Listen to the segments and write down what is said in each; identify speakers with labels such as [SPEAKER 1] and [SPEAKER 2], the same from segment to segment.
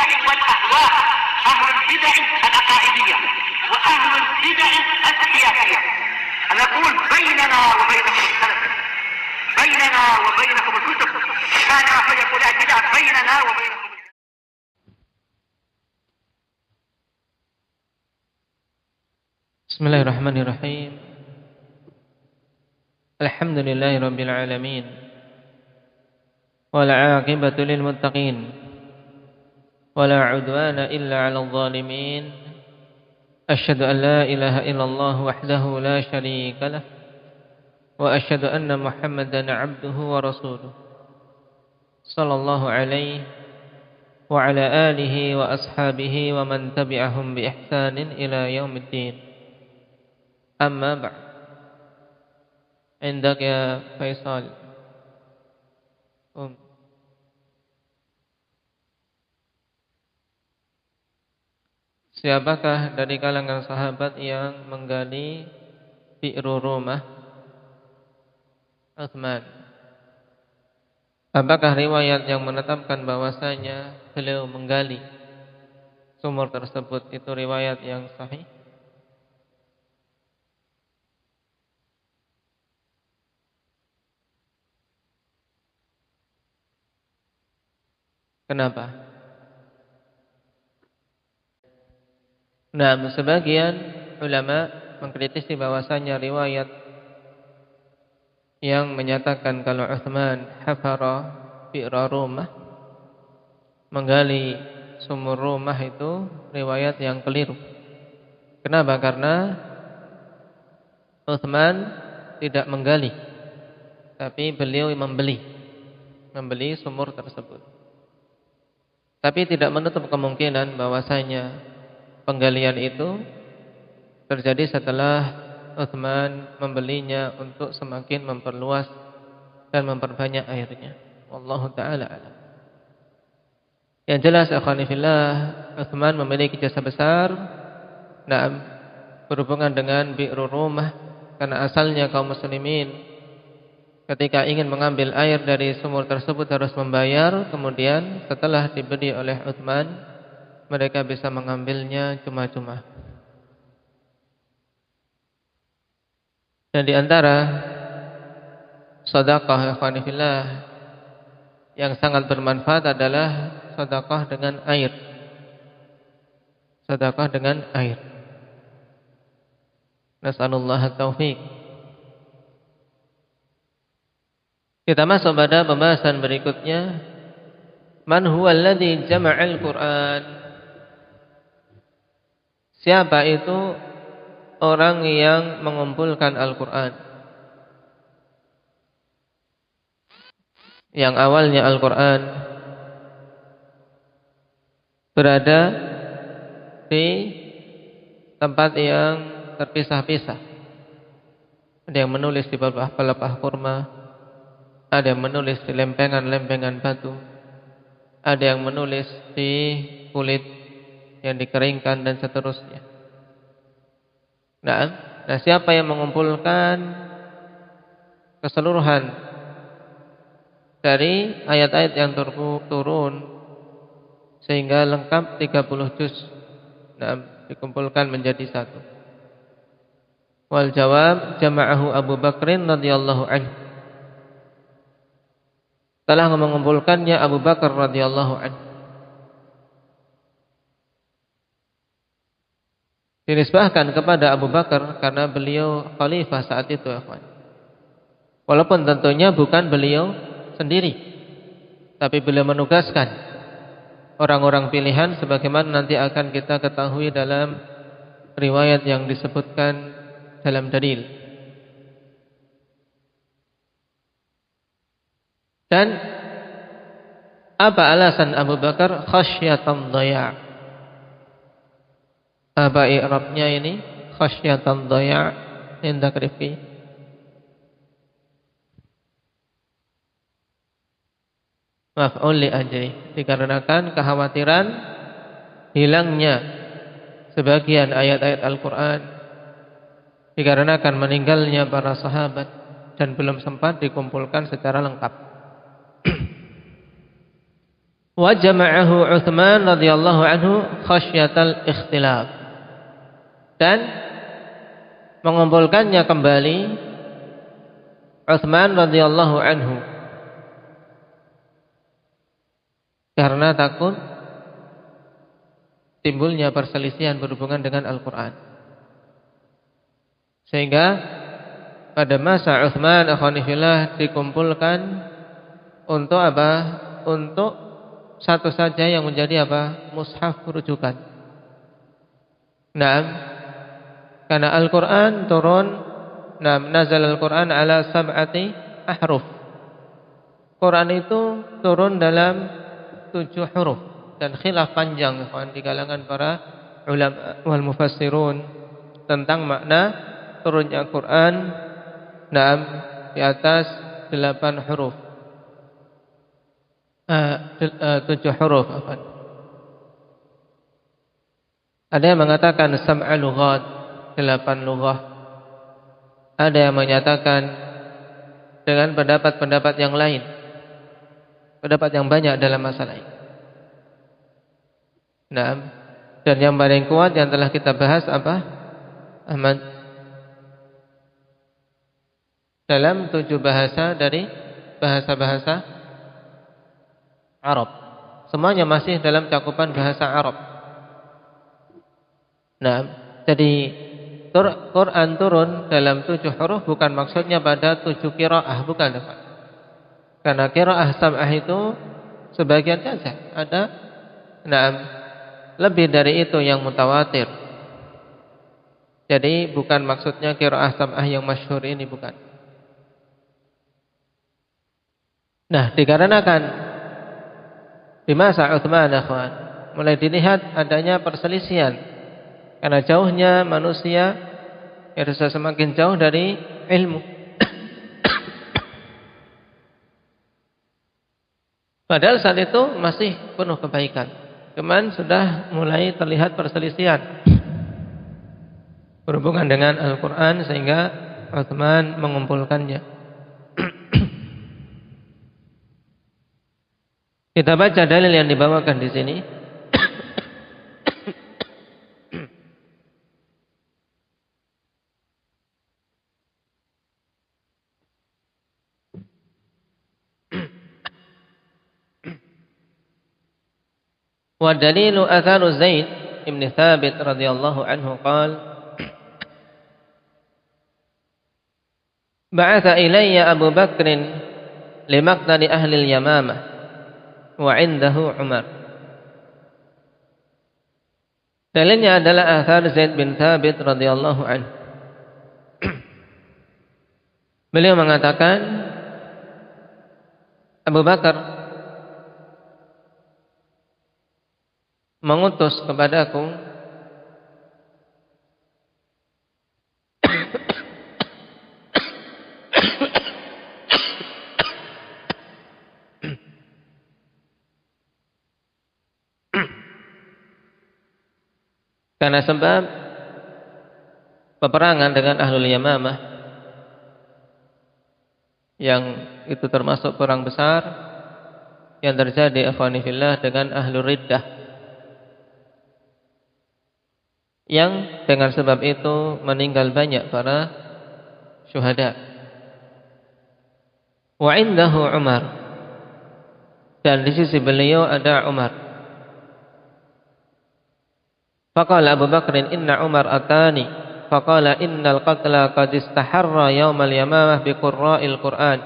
[SPEAKER 1] البدع والأهواء، أهل البدع العقائدية وأهل البدع السياسية. نقول بيننا وبينكم السلف، بيننا وبينكم الكتب، كان فيقول البدع بيننا وبينكم.
[SPEAKER 2] Bismillahirrahmanirrahim. Alhamdulillahirabbil alamin. Wal 'aqibatu lil muttaqin. Wala 'udwana illa 'alal zalimin. Asyhadu an la ilaha illallah wahdahu la syarika lah. Wa asyhadu anna Muhammadan 'abduhu wa rasuluh. Sallallahu alaihi wa ala alihi wa ashabihi wa man tabi'ahum bi ihsanin ila yaumiddin. Amma ba'd. Indak ya Faisal. Siapakah dari kalangan sahabat yang menggali bi'ru rumah Utsman? Apakah riwayat yang menetapkan bahwasanya beliau menggali sumur tersebut itu riwayat yang sahih? Kenapa? Nah, sebagian ulama mengkritisi bahwasanya riwayat yang menyatakan kalau Utsman hafara bi'ra rumah, menggali sumur rumah, itu riwayat yang keliru. Kenapa? Karena Utsman tidak menggali, tapi beliau membeli sumur tersebut. Tapi tidak menutup kemungkinan bahwasanya penggalian itu terjadi setelah Utsman membelinya untuk semakin memperluas dan memperbanyak airnya. Wallahu taala alam. Yang jelas akhwani fillah, Utsman memiliki jasa besar berhubungan dengan bi'ru rumah, karena asalnya kaum muslimin ketika ingin mengambil air dari sumur tersebut harus membayar. Kemudian setelah dibeli oleh Utsman, mereka bisa mengambilnya cuma-cuma. Dan di antara sedekah ikhwani fillah yang sangat bermanfaat adalah sedekah dengan air. Sedekah dengan air. Nas'alullah at-taufiq. Kita masuk pada pembahasan berikutnya. Man huwa alladhi jama'al Qur'an? Siapa itu orang yang mengumpulkan Al-Qur'an? Yang awalnya Al-Qur'an berada di tempat yang terpisah-pisah. Ada yang menulis di pelepah kurma, ada yang menulis di lempengan-lempengan batu, ada yang menulis di kulit yang dikeringkan dan seterusnya. Nah, siapa yang mengumpulkan keseluruhan dari ayat-ayat yang turun sehingga lengkap 30 juz, dikumpulkan menjadi satu? Wal jawab, jama'ahu Abu Bakrin radhiyallahu anhu. Telah mengumpulkannya Abu Bakar radhiyallahu anhu. Dinisbahkan kepada Abu Bakar karena beliau khalifah saat itu, ikhwan. Walaupun tentunya bukan beliau sendiri, tapi beliau menugaskan orang-orang pilihan sebagaimana nanti akan kita ketahui dalam riwayat yang disebutkan dalam dalil. Dan apa alasan Abu Bakar? Khasyatan dhaya'. Apa i'rabnya ini? Khasyatan dhaya' indak Rifqi. Maf'ul li ajri. Dikarenakan kekhawatiran hilangnya sebagian ayat-ayat Al-Quran, dikarenakan meninggalnya para sahabat dan belum sempat dikumpulkan secara lengkap. Wa jama'ahu Utsman radhiyallahu anhu khasyatal ikhtilaf. Dan mengumpulkannya kembali Utsman radhiyallahu anhu karena takut timbulnya perselisihan berhubungan dengan Al-Quran. Sehingga pada masa Utsman akhwanifillah dikumpulkan untuk apa? Untuk satu saja yang menjadi apa? Mushaf rujukan. Naam, karena Al-Quran turun, nazal Al-Quran ala sab'ati ahruf. Quran itu turun dalam 7 huruf. Dan khilaf panjang di kalangan para ulama wal mufassirun tentang makna turunnya Quran di atas 8 huruf. 7 huruf. Ada yang mengatakan sab'a lughat, 8 lughah. Ada yang menyatakan dengan pendapat-pendapat yang lain, pendapat yang banyak dalam masalah ini. Nah, dan yang paling kuat yang telah kita bahas apa? Ahmad, dalam 7 bahasa dari bahasa-bahasa Arab. Semuanya masih dalam cakupan bahasa Arab. Nah, jadi Quran turun dalam 7 huruf bukan maksudnya pada 7 qiraah, bukan. Karena qiraah sab'ah itu sebagian saja ada. Nah, lebih dari itu yang mutawatir. Jadi bukan maksudnya qiraah sab'ah yang masyhur ini, bukan. Nah, dikarenakan di masa Utsman mulai dilihat adanya perselisihan karena jauhnya manusia harus semakin jauh dari ilmu. Padahal saat itu masih penuh kebaikan. Cuman sudah mulai terlihat perselisihan berhubungan dengan Al-Quran, sehingga Utsman mengumpulkannya. Kita baca dalil yang dibawakan di sini. Wa dalilu atharu Zaid ibn Thabit radhiyallahu anhu qala ba'atha ilayya Abu Bakr limaqtali ahli al-Yamamah wa 'indahu Umar. Dalilnya adalah athar Zaid bin Thabit radhiyallahu anhu. Beliau mengatakan Abu Bakar mengutus kepadaku karena sebab peperangan dengan Ahlul Yamamah, yang itu termasuk perang besar yang terjadi akhwani fillah dengan Ahlul Riddah, yang dengan sebab itu meninggal banyak para syuhada. Wa 'indahu Umar, dan di sisi beliau ada Umar. Faqala Abu Bakr inna Umar atani faqala innal qatla qad istaharra yaumal Yamamah bi qurra'il Qur'an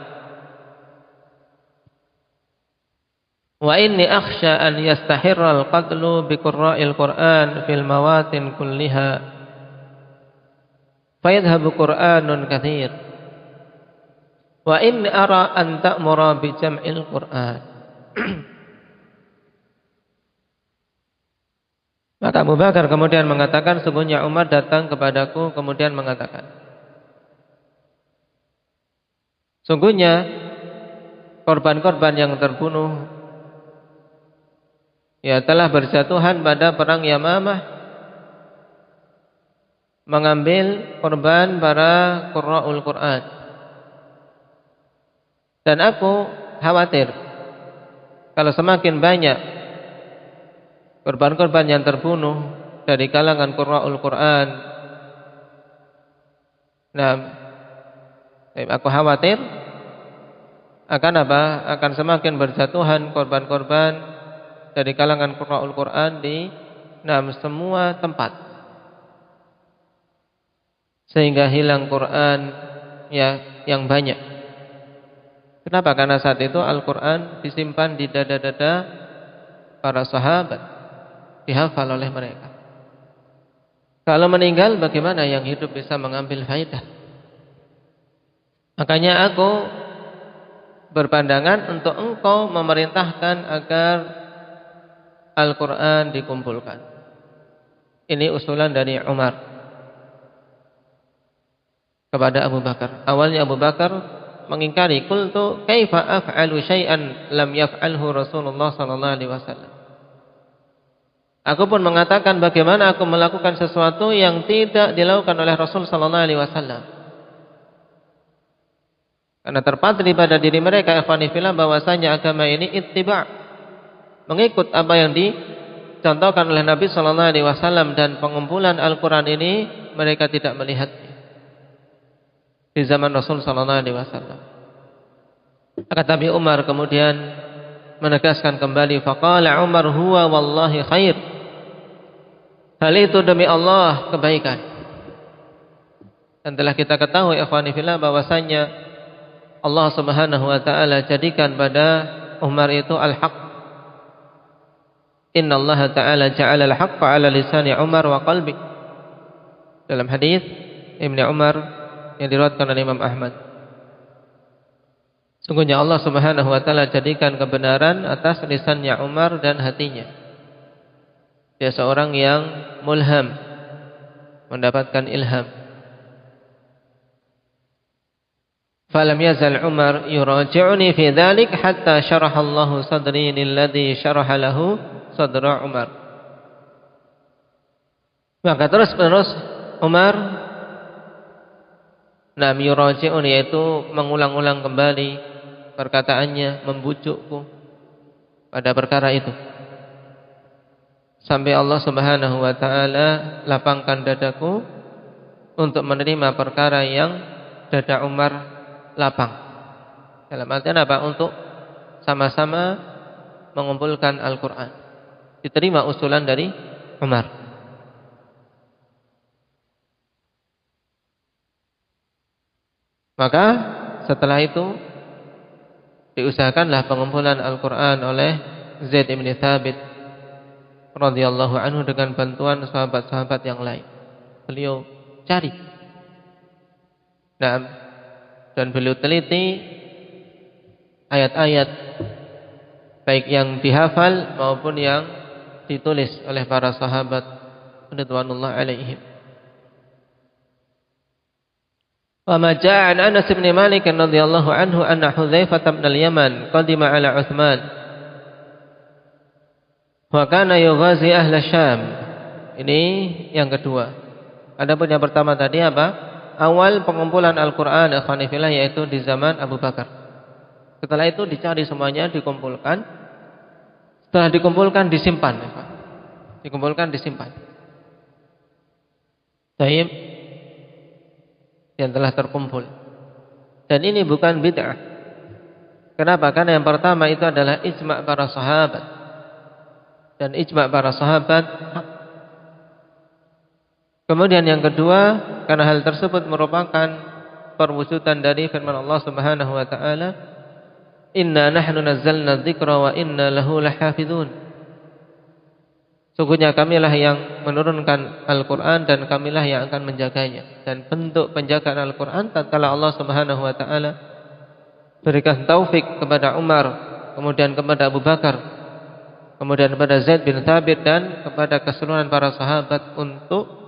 [SPEAKER 2] wa inni akhsha an yastahirra al-qatlu bi qurra'il Qur'an fil mawatin kulliha fayadhhabu Qur'anun katsir wa inni ara an ta'mura bi jam'il Qur'an. Maka Abu Bakar kemudian mengatakan, sungguhnya Umar datang kepadaku kemudian mengatakan, sungguhnya korban-korban yang terbunuh ya telah berjatuhan pada perang Yamamah, mengambil korban para qurra'ul Quran. Dan aku khawatir Kalau semakin banyak korban-korban yang terbunuh dari kalangan qurra'ul Quran, nah, aku khawatir akan apa? Akan semakin berjatuhan korban-korban dari kalangan qurra'ul Quran di semua tempat, sehingga hilang Quran ya yang banyak. Kenapa? Karena saat itu Al-Quran disimpan di dada-dada para sahabat, dihafal oleh mereka. Kalau meninggal, bagaimana yang hidup bisa mengambil faedah? Makanya aku berpandangan untuk engkau memerintahkan agar Al-Quran dikumpulkan. Ini usulan dari Umar kepada Abu Bakar. Awalnya Abu Bakar mengingkari, qultu kaifa af'alu syai'an lam yaf'alhu Rasulullah sallallahu alaihi wasallam. Aku pun mengatakan, bagaimana aku melakukan sesuatu yang tidak dilakukan oleh Rasul sallallahu alaihi wasallam. Karena terpatri pada diri mereka ikhwani fillah bahwasanya agama ini ittiba', mengikut apa yang dicontohkan oleh Nabi sallallahu alaihi wasallam, dan pengumpulan Al-Qur'an ini mereka tidak melihatnya di zaman Rasul sallallahu alaihi wasallam. Tetapi Umar kemudian menegaskan kembali, faqala Umar huwa wallahi khair. Hal itu demi Allah kebaikan. Dan telah kita ketahui ikhwani fillah bahwasanya Allah Subhanahu wa taala jadikan pada Umar itu al-haq. Inna Allah taala ja'ala al-haqqa 'ala lisani Umar wa qalbi. Dalam hadis Ibnu Umar yang diriwayatkan oleh Imam Ahmad, sungguhnya Allah Subhanahu wa taala jadikan kebenaran atas lisannya Umar dan hatinya. Dia seorang yang mulham, mendapatkan ilham. Falam yazal Umar yuraji'uni fi dzalik hatta syaraha Allah sadri lilladzi syaraha lahu sadra Umar. Maka terus-menerus Umar yuraji'un, yaitu mengulang-ulang kembali perkataannya, membujukku pada perkara itu, sampai Allah Subhanahu wa taala lapangkan dadaku untuk menerima perkara yang dada Umar lapang. Dalam artian apa? Untuk sama-sama mengumpulkan Al-Quran. Diterima usulan dari Umar. Maka setelah itu diusahakanlah pengumpulan Al-Quran oleh Zaid bin Thabit radhiyallahu anhu dengan bantuan sahabat-sahabat yang lain. Beliau cari, dan beliau teliti ayat-ayat baik yang dihafal maupun yang ditulis oleh para sahabat radhiyallahu alaihim. Wa ma jaa an Anas bin Malik radhiyallahu anhu anna Hudzaifah bin al-Yaman qadima ala Utsman wa kana yughazi ahla Syam. Ini yang kedua. Adapun yang pertama tadi apa? Awal pengumpulan Al-Qur'an ikhwani fillah yaitu di zaman Abu Bakar. Setelah itu dicari semuanya, dikumpulkan. Setelah dikumpulkan disimpan, dikumpulkan disimpan. Baik, yang telah terkumpul. Dan ini bukan bid'ah. Kenapa? Karena yang pertama itu adalah ijma' para sahabat. Dan ijma' para sahabat. Kemudian yang kedua, karena hal tersebut merupakan perwujudan dari firman Allah Subhanahu wa taala, "Inna nahnu nazzalna dzikra wa inna lahu lahafizun." Sungguhnya kamilah yang menurunkan Al-Quran dan kamilah yang akan menjaganya. Dan bentuk penjagaan Al-Quran tatkala Allah Subhanahu wa taala berikan taufik kepada Umar, kemudian kepada Abu Bakar, kemudian kepada Zaid bin Thabit, dan kepada keseluruhan para sahabat untuk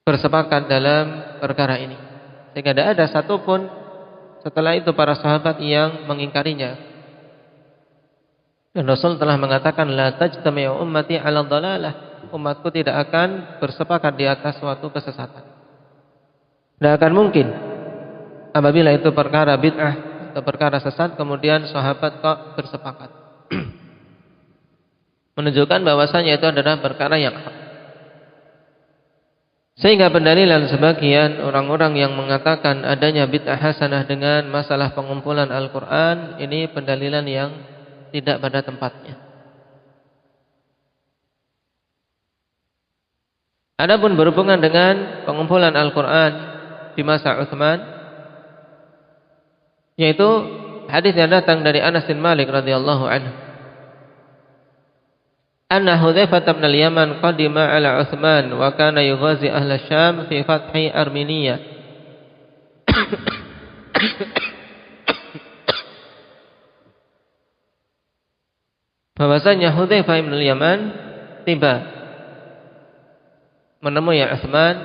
[SPEAKER 2] bersepakat dalam perkara ini. Sehingga tidak ada satupun setelah itu para sahabat yang mengingkarinya. Dan Rasul telah mengatakan, la tajtami'u ummati 'ala dhalalah. Umatku tidak akan bersepakat di atas suatu kesesatan. Tidak akan mungkin apabila itu perkara bid'ah atau perkara sesat, kemudian sahabat kok bersepakat menunjukkan bahwasanya itu adalah perkara yang hak. Sehingga pendalilan sebagian orang-orang yang mengatakan adanya bid'ah hasanah dengan masalah pengumpulan Al-Quran, ini pendalilan yang tidak pada tempatnya. Adapun berhubungan dengan pengumpulan Al-Quran di masa Utsman, yaitu hadis yang datang dari Anas bin Malik radhiyallahu anhu, anna Hudzaifah bin al-Yaman qadima ala Utsman wa kana yughazi ahla Syam fi fathi Armenia. Bahwasanya Hudzaifah bin al-Yaman tiba menemui Utsman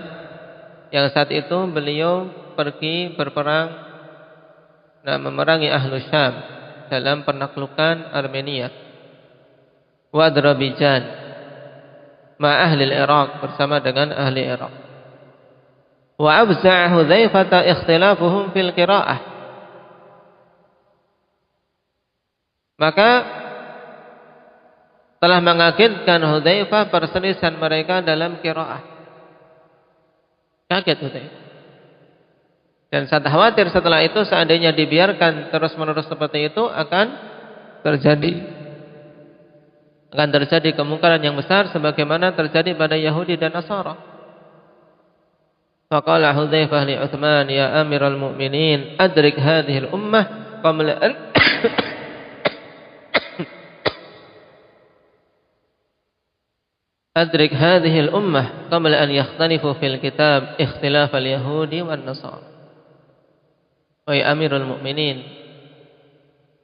[SPEAKER 2] yang saat itu beliau pergi berperang dan memerangi ahlu Syam dalam penaklukan Armenia wa Azerbaijan ma ahli Iraq, bersama dengan ahli Iraq. Wa abza'a Hudzaifah ikhtilafuhum fil qiraah, maka telah mengagetkan Hudzaifah perselisihan mereka dalam qiraah. Kaget Hudzaifah. Dan saat khawatir setelah itu seandainya dibiarkan terus-menerus seperti itu akan terjadi kemungkaran yang besar sebagaimana terjadi pada Yahudi dan Nasara. Faqala Hudzaifah li Utsman, ya Amiral Mu'minin, adrik hadhihi al-ummah qabla an adrik hadhihi al-ummah qabla an yakhtalifu fil kitab ikhtilaf al-yahudi wan nasara. Wahai Amirul Mukminin,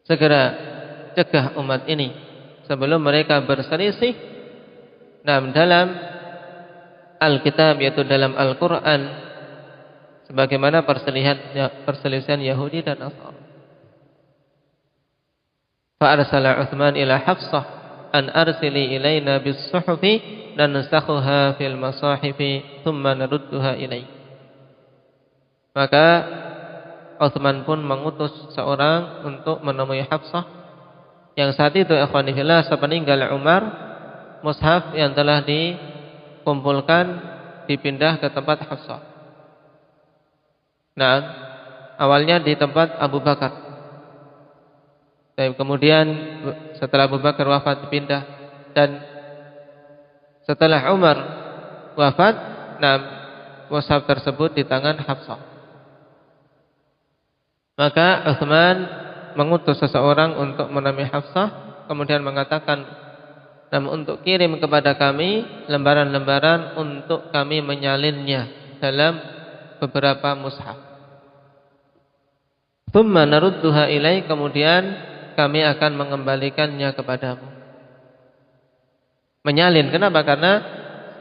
[SPEAKER 2] segera cegah umat ini sebelum mereka berselisih dalam Alkitab, yaitu dalam Al-Quran, sebagaimana perselisihan Yahudi dan Nasara. Fa'arsala Utsman ila Hafsah an arsili ilaina bis-suhufi nansakhuha fil masahifi thumma narudduha ilaik. Maka Utsman pun mengutus seorang untuk menemui Hafsah yang saat itu ikhwani fillah sepeninggal Umar, mushaf yang telah dikumpulkan dipindah ke tempat Hafsah. Nah, awalnya di tempat Abu Bakar. Dan kemudian setelah Abu Bakar wafat dipindah, dan setelah Umar wafat, mushaf tersebut di tangan Hafsah. Maka Utsman mengutus seseorang untuk menemui Hafsah, kemudian mengatakan, untuk kirim kepada kami lembaran-lembaran untuk kami menyalinnya dalam beberapa mushaf. Tsumma narudduha ilaik, kemudian kami akan mengembalikannya kepadamu. Menyalin, kenapa? Karena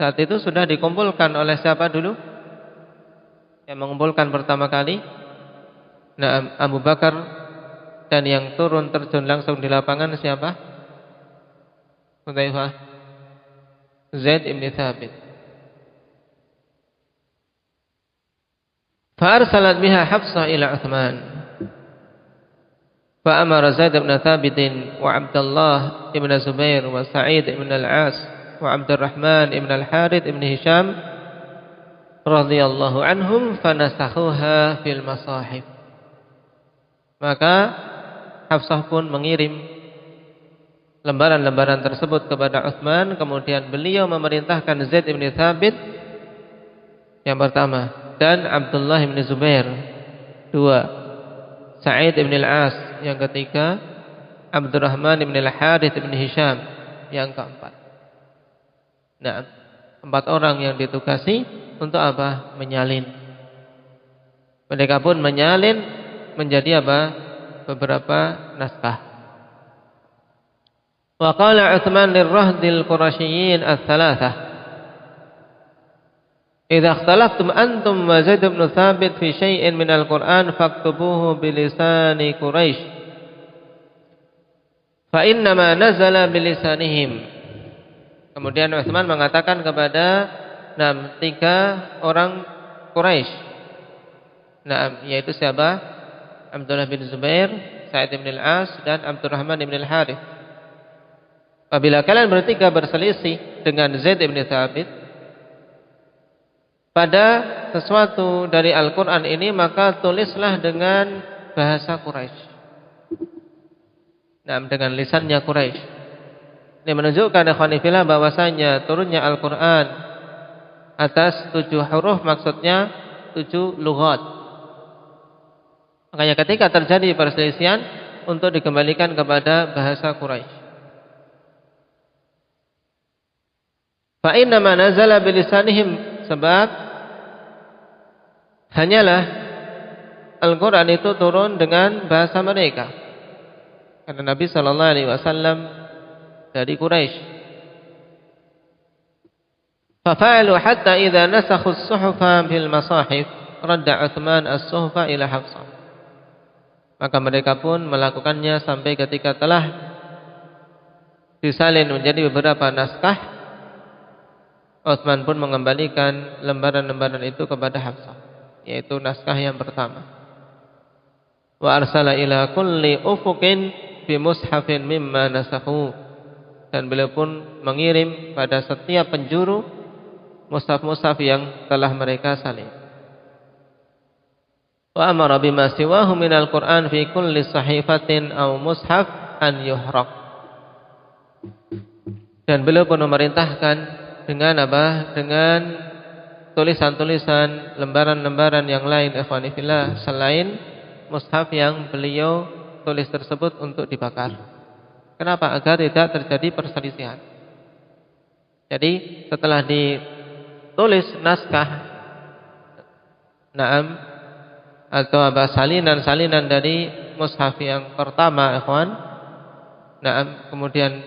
[SPEAKER 2] saat itu sudah dikumpulkan oleh siapa dulu? Yang mengumpulkan pertama kali Abu Bakar, dan yang turun terjun langsung di lapangan siapa? Hudzaifah, Zaid ibn Thabit. Fa'arsalat biha Hafsah ila Utsman. Fa'amara Zaid ibn Thabit wa Abdullah ibn Zubair wa Sa'id ibn al-As wa Abdurrahman ibn al-Harith ibn Hisham radhiyallahu anhum fanasakhuha fil masahif. Maka Hafsah pun mengirim lembaran-lembaran tersebut kepada Utsman. Kemudian beliau memerintahkan Zaid bin Thabit yang pertama, dan Abdullah bin Zubair dua, Sa'id bin al-As yang ketiga, Abdurrahman bin al-Harith bin Hisham yang keempat. Nah, 4 orang yang ditugasi untuk apa? Menyalin. Mereka pun menyalin menjadi apa? Beberapa naskah. Wa qala Utsman lirrahdil Quraisyiyin ats-tsalatsah, idza ikhtalaftum antum wa Zaid bin Thabit fi syai'in min al-Qur'an faktubuhu bilisani Quraisy fa inna ma nazala bilisanihim. Kemudian Utsman mengatakan kepada 3 orang Quraisy, yaitu siapa? Abdullah bin Zubair, Sa'id bin Al-As, dan Abdurrahman bin Al-Harith. Apabila kalian bertiga berselisih dengan Zaid bin Thabit pada sesuatu dari Al-Quran ini, maka tulislah dengan bahasa Quraisy. Nah, dengan lisannya Quraisy. Ini menunjukkan ikhwanifillah bahwasanya turunnya Al-Quran atas 7 huruf, maksudnya 7 lughat. Makanya ketika terjadi perselisihan, untuk dikembalikan kepada bahasa Quraisy. Fa inna ma nazala bilisanihim, sebab hanyalah Al-Quran itu turun dengan bahasa mereka. Karena Nabi sallallahu alaihi wasallam dari Quraisy. Fa fa'alu hatta idza nasakhu as-suhufa bil masahif radda Utsman as-suhufa ila Hafsah. Maka mereka pun melakukannya sampai ketika telah disalin menjadi beberapa naskah, Utsman pun mengembalikan lembaran-lembaran itu kepada Hafsah, yaitu naskah yang pertama. Wa arsala ila kulli ufuqin bi mushafin mimma nasakhu, dan beliau pun mengirim pada setiap penjuru mushaf-mushaf yang telah mereka salin. Wa amara bima siwahu minal Qur'an fi kulli sahifatin aw mushaf an yuhraq. Dan beliau pun memerintahkan dengan apa? Dengan tulisan-tulisan, lembaran-lembaran yang lain, ikhwani fillah, selain mushaf yang beliau tulis tersebut untuk dibakar. Kenapa? Agar tidak terjadi perselisihan. Jadi setelah ditulis naskah, na'am, atau apa, salinan-salinan dari mushaf yang pertama, ikhwan, na'am, kemudian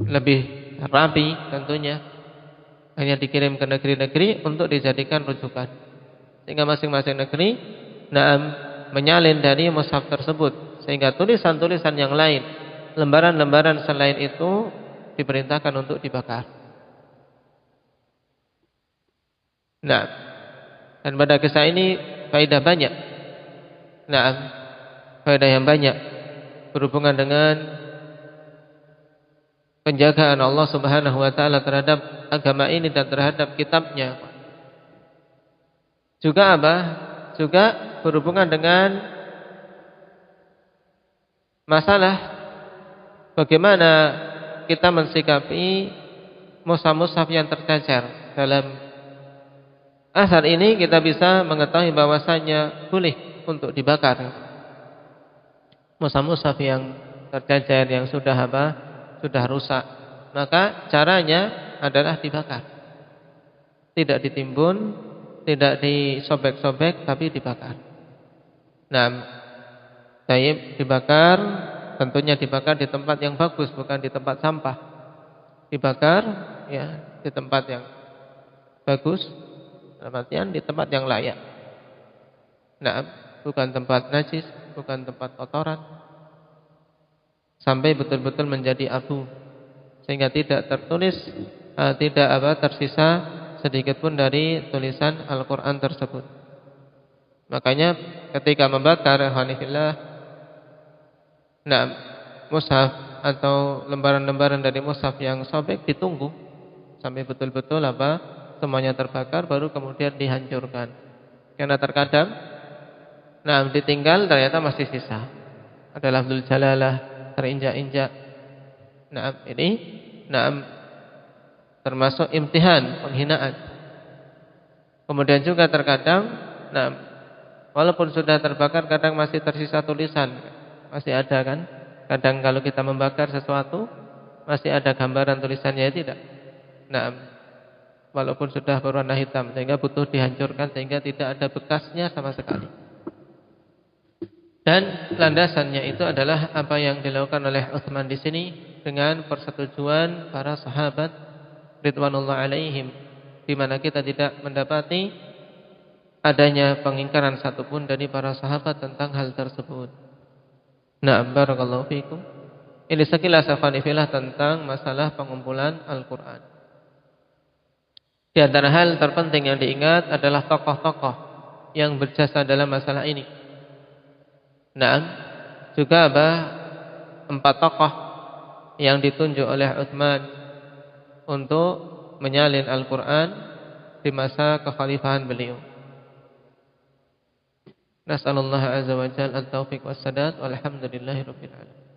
[SPEAKER 2] lebih rapi tentunya, hanya dikirim ke negeri-negeri untuk dijadikan rujukan, sehingga masing-masing negeri, na'am, menyalin dari mushaf tersebut, sehingga tulisan-tulisan yang lain, lembaran-lembaran selain itu diperintahkan untuk dibakar. Nah, dan pada kisah ini faedah banyak. Nah, faedah yang banyak berhubungan dengan penjagaan Allah Subhanahu wa taala terhadap agama ini dan terhadap kitabnya. Juga apa? Juga berhubungan dengan masalah bagaimana kita mensikapi mushaf-mushaf yang tercecer. Dalam asar ini kita bisa mengetahui bahwasanya boleh untuk dibakar mushaf-mushaf yang tercecer, yang sudah apa? Sudah rusak. Maka caranya adalah dibakar. Tidak ditimbun, tidak disobek-sobek, tapi dibakar. Nah, dibakar, tentunya dibakar di tempat yang bagus, bukan di tempat sampah. Dibakar ya di tempat yang bagus, dalam artian di tempat yang layak. Nah, bukan tempat najis, bukan tempat kotoran, sampai betul-betul menjadi abu, sehingga tidak tertulis, tidak tersisa sedikit pun dari tulisan Al-Quran tersebut. Makanya ketika membakar hanifillah, nah, mushaf atau lembaran-lembaran dari mushaf yang sobek ditunggu sampai betul-betul semuanya terbakar, baru kemudian dihancurkan. Karena terkadang ditinggal ternyata masih sisa. Ada lafzul jalalah terinjak-injak. Ini termasuk imtihan, penghinaan. Kemudian juga terkadang walaupun sudah terbakar, kadang masih tersisa tulisan. Masih ada kan? Kadang kalau kita membakar sesuatu masih ada gambaran tulisannya, tidak. Walaupun sudah berwarna hitam, sehingga butuh dihancurkan, sehingga tidak ada bekasnya sama sekali. Dan landasannya itu adalah apa yang dilakukan oleh Utsman di sini dengan persetujuan para sahabat ridwanullah alaihim, di mana kita tidak mendapati adanya pengingkaran satupun dari para sahabat tentang hal tersebut. Barakallahu fikum. Ini sekilas afanifillah tentang masalah pengumpulan Al-Quran. Di antara hal terpenting yang diingat adalah tokoh-tokoh yang berjasa dalam masalah ini. Naam, juga empat tokoh yang ditunjuk oleh Utsman untuk menyalin Al-Quran di masa kekhalifahan beliau. Nas'alullah azza wa jalla at-taufiq was-sadad walhamdulillahi rabbil alamin.